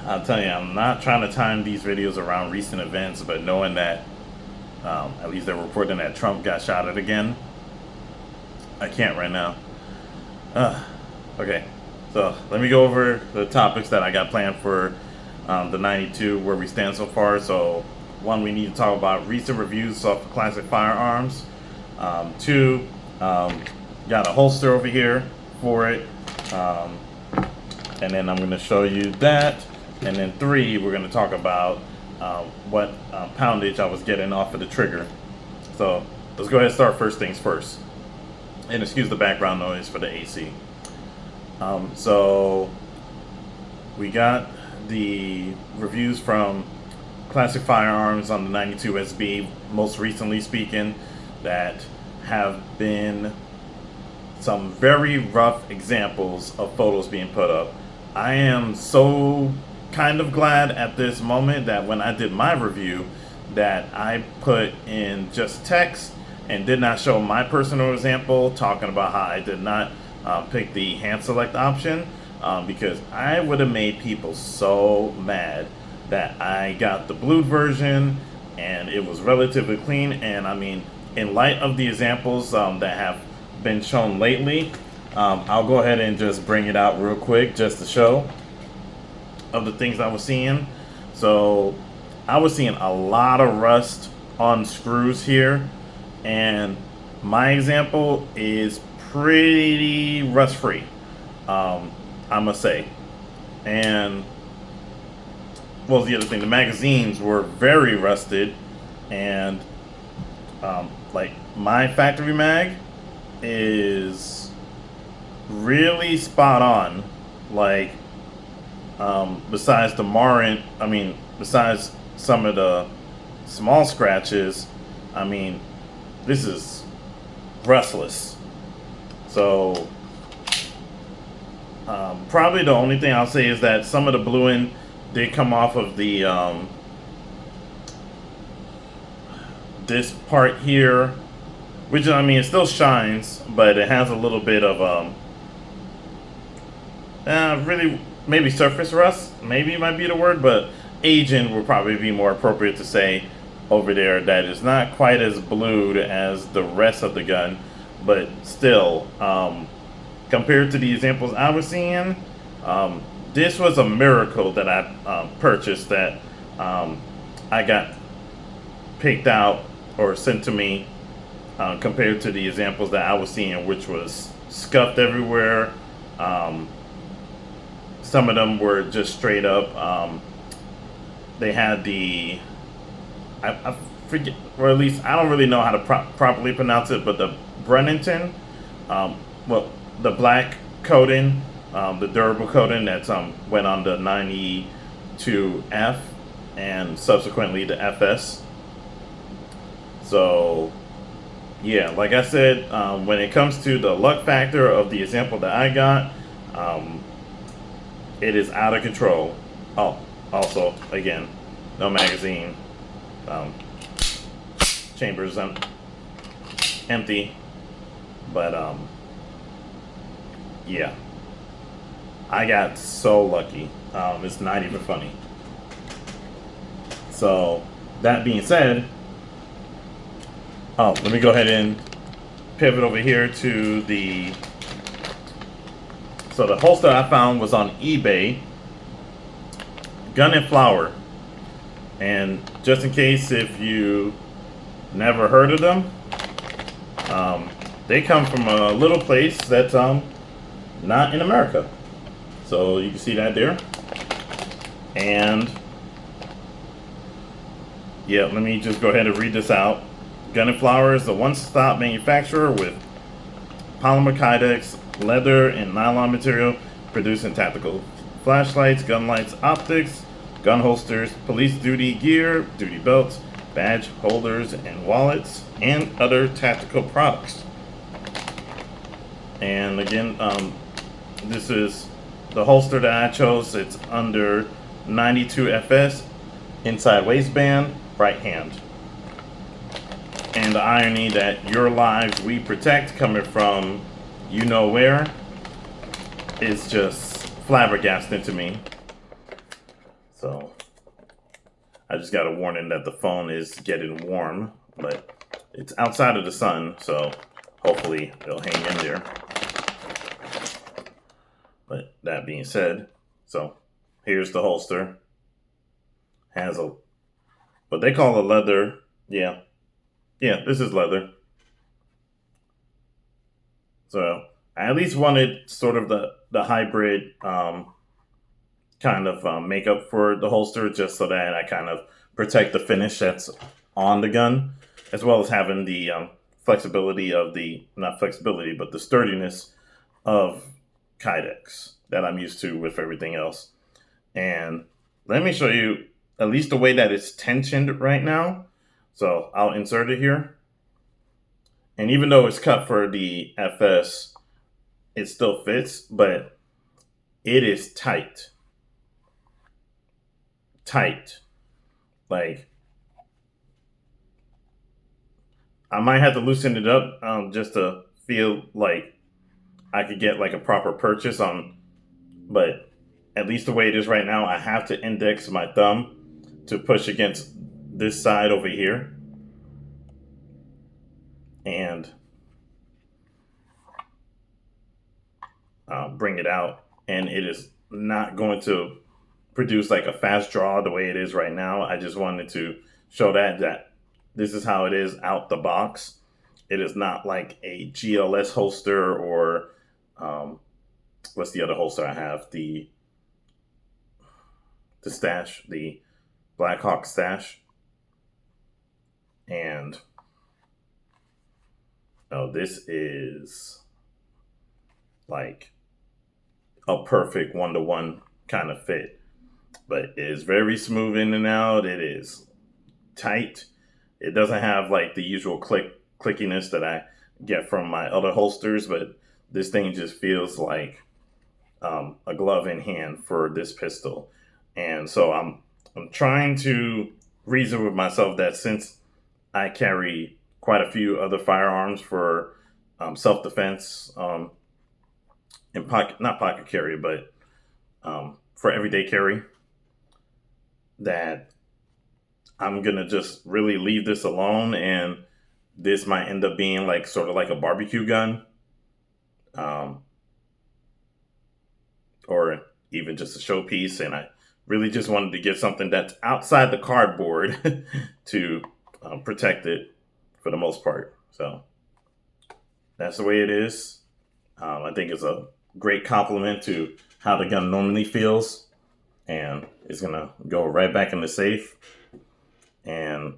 I'll tell you, I'm not trying to time these videos around recent events, but knowing that at least they're reporting that Trump got shot at again, I can't right now. Okay, so let me go over the topics that I got planned for the 92, where we stand so far. So, one, we need to talk about recent reviews of classic firearms. Two, got a holster over here for it. And then I'm going to show you that. And then three, we're going to talk about what poundage I was getting off of the trigger. So let's go ahead and start first things first. And excuse the background noise for the AC. So we got the reviews from Classic Firearms on the 92 SB, most recently speaking, that have been some very rough examples of photos being put up. I am so kind of glad at this moment that when I did my review that I put in just text and did not show my personal example, talking about how I did not pick the hand select option, because I would have made people so mad that I got the blued version and it was relatively clean. And I mean, in light of the examples that have been shown lately, I'll go ahead and just bring it out real quick just to show of the things I was seeing. So I was seeing a lot of rust on screws here, and my example is pretty rust free, I must say. And what was the other thing? The magazines were very rusted, and like my factory mag is really spot on. Like besides the marrant, besides some of the small scratches, I mean, this is rustless. So probably the only thing I'll say is that some of the bluing did come off of the this part here, which, I mean, it still shines, but it has a little bit of really maybe surface rust, maybe might be the word, but aging would probably be more appropriate to say over there. That is not quite as blued as the rest of the gun, but still, compared to the examples I was seeing, this was a miracle that I purchased, that I got picked out or sent to me, compared to the examples that I was seeing, which was scuffed everywhere. Some of them were just straight up. They had the, I forget, or at least I don't really know how to properly pronounce it, but the Brennington, well, the black coating, the durable coating that's went on the 92F and subsequently the FS. So yeah, like I said, when it comes to the luck factor of the example that I got, it is out of control. Oh, also, again, no magazine. Chambers empty. But yeah, I got so lucky. It's not even funny. So that being said, let me go ahead and pivot over here to the. So the holster I found was on eBay, Gun and Flower. And just in case if you never heard of them, they come from a little place that's not in America. So you can see that there. And yeah, let me just go ahead and read this out. Gun and Flower is a one-stop manufacturer with polymer kydex, leather, and nylon material, producing tactical flashlights, gun lights, optics, gun holsters, police duty gear, duty belts, badge holders, and wallets, and other tactical products. And again, this is the holster that I chose. It's under 92 FS, inside waistband, right hand. And the irony that your lives we protect, coming from you know where, is just flabbergasting to me. So I just got a warning that the phone is getting warm, but it's outside of the sun, so hopefully it'll hang in there. But that being said, so here's the holster. Has a what they call a leather. Yeah, this is leather. So I at least wanted sort of the hybrid kind of makeup for the holster, just so that I kind of protect the finish that's on the gun, as well as having the flexibility of the not flexibility, but the sturdiness of Kydex that I'm used to with everything else. And let me show you at least the way that it's tensioned right now. So I'll insert it here. And even though it's cut for the FS, it still fits, but it is tight. Tight. Like, I might have to loosen it up just to feel like I could get like a proper purchase on, but at least the way it is right now, I have to index my thumb to push against this side over here. And bring it out, and it is not going to produce like a fast draw the way it is right now. I just wanted to show that this is how it is out the box. It is not like a GLS holster or what's the other holster I have? The stash, the Blackhawk stash. And this is like a perfect one-to-one kind of fit. But it is very smooth in and out. It is tight. It doesn't have like the usual clickiness that I get from my other holsters, but this thing just feels like a glove in hand for this pistol. And so I'm trying to reason with myself that since I carry quite a few other firearms for self-defense, in pocket, not pocket carry, but for everyday carry, that I'm gonna just really leave this alone, and this might end up being like sort of like a barbecue gun, or even just a showpiece. And I really just wanted to get something that's outside the cardboard to protect it for the most part. So that's the way it is. I think it's a great compliment to how the gun normally feels, and it's gonna go right back in the safe. And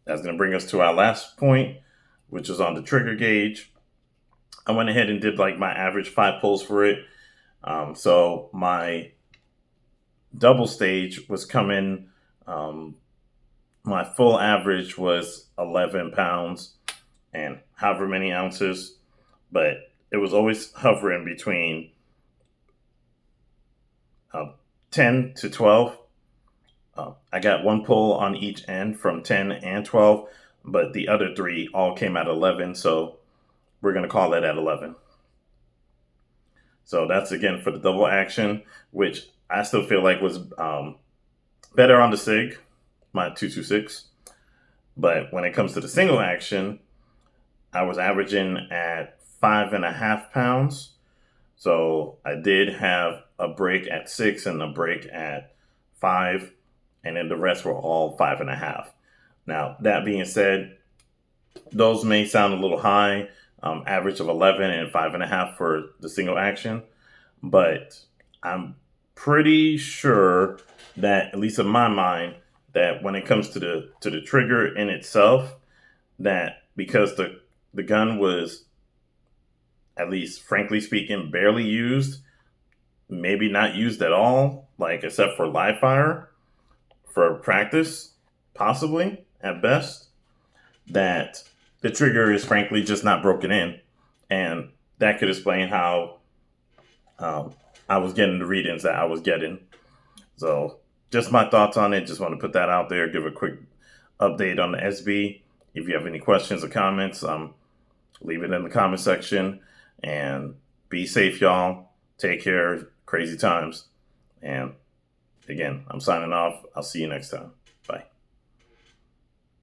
that's gonna bring us to our last point, which is on the trigger gauge. I went ahead and did like my average 5 pulls for it. So my double stage was coming, my full average was 11 pounds and however many ounces, but it was always hovering between 10 to 12. I got 1 pull on each end from 10 and 12, but the other 3 all came at 11, so we're going to call it at 11. So that's again for the double action, which I still feel like was better on the SIG, my 226. But when it comes to the single action, I was averaging at 5.5 pounds. So I did have a break at 6 and a break at 5, and then the rest were all 5.5. Now, that being said, those may sound a little high, average of 11 and 5.5 for the single action, but I'm pretty sure that, at least in my mind, that when it comes to the trigger in itself, that because the gun was, at least frankly speaking, barely used, maybe not used at all, like except for live fire, for practice, possibly at best, that the trigger is frankly just not broken in. And that could explain how I was getting the readings that I was getting. So just my thoughts on it. Just want to put that out there, give a quick update on the SB. If you have any questions or comments, leave it in the comment section. And be safe, y'all. Take care. Crazy times. And Again, I'm signing off. I'll see you next time.